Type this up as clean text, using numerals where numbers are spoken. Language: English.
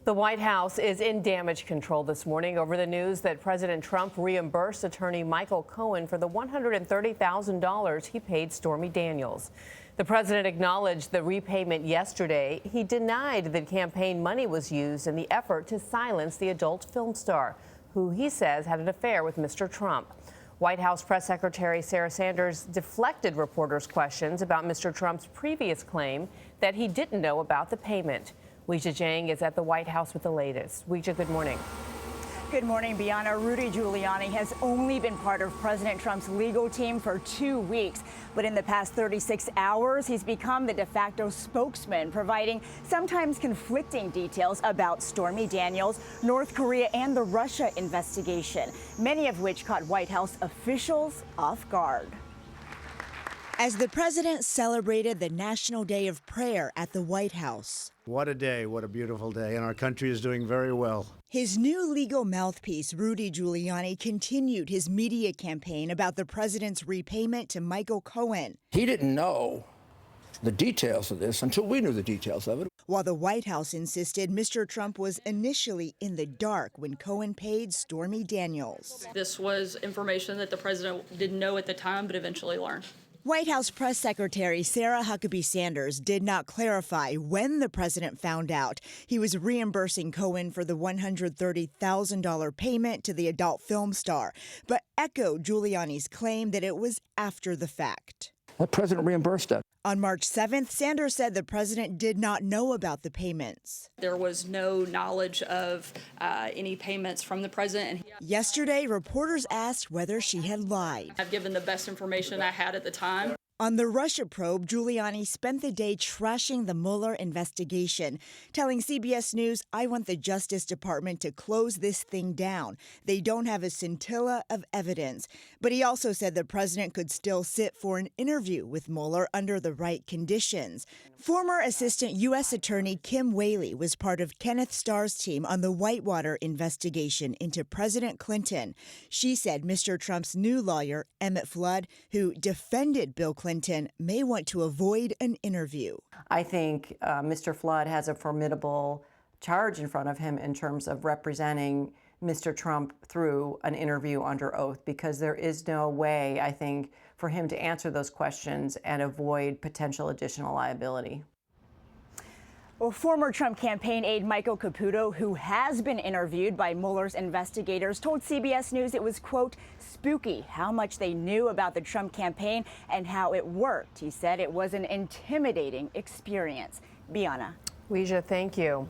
The White House is in damage control this morning over the news that President Trump reimbursed attorney Michael Cohen for the $130,000 he paid Stormy Daniels. The president acknowledged the repayment yesterday. He denied that campaign money was used in the effort to silence the adult film star, who he says had an affair with Mr. Trump. White House Press Secretary Sarah Sanders deflected reporters' questions about Mr. Trump's previous claim that he didn't know about the payment. Weijia Jiang is at the White House with the latest. Weijia, good morning. Good morning, Bianna. Rudy Giuliani has only been part of President Trump's legal team for 2 weeks. But in the past 36 hours, he's become the de facto spokesman, providing sometimes conflicting details about Stormy Daniels, North Korea, and the Russia investigation, many of which caught White House officials off guard. As the president celebrated the National Day of Prayer at the White House. What a day, what a beautiful day, and our country is doing very well. His new legal mouthpiece, Rudy Giuliani, continued his media campaign about the president's repayment to Michael Cohen. He didn't know the details of this until we knew the details of it. While the White House insisted Mr. Trump was initially in the dark when Cohen paid Stormy Daniels. This was information that the president didn't know at the time, but eventually learned. White House Press Secretary Sarah Huckabee Sanders did not clarify when the president found out he was reimbursing Cohen for the $130,000 payment to the adult film star, but echoed Giuliani's claim that it was after the fact. The president reimbursed that. On March 7th, Sanders said the president did not know about the payments. There was no knowledge of any payments from the president. Yesterday, reporters asked whether she had lied. I've given the best information I had at the time. On the Russia probe, Giuliani spent the day trashing the Mueller investigation, telling CBS News, "I want the Justice Department to close this thing down. They don't have a scintilla of evidence." But he also said the president could still sit for an interview with Mueller under the right conditions. Former Assistant U.S. Attorney Kim Whaley was part of Kenneth Starr's team on the Whitewater investigation into President Clinton. She said Mr. Trump's new lawyer, Emmett Flood, who defended Bill Clinton, may want to avoid an interview. I think Mr. Flood has a formidable charge in front of him in terms of representing Mr. Trump through an interview under oath, because there is no way, I think, for him to answer those questions and avoid potential additional liability. Well, former Trump campaign aide Michael Caputo, who has been interviewed by Mueller's investigators, told CBS News it was, quote, spooky how much they knew about the Trump campaign and how it worked. He said it was an intimidating experience. Bianna. Weijia, thank you.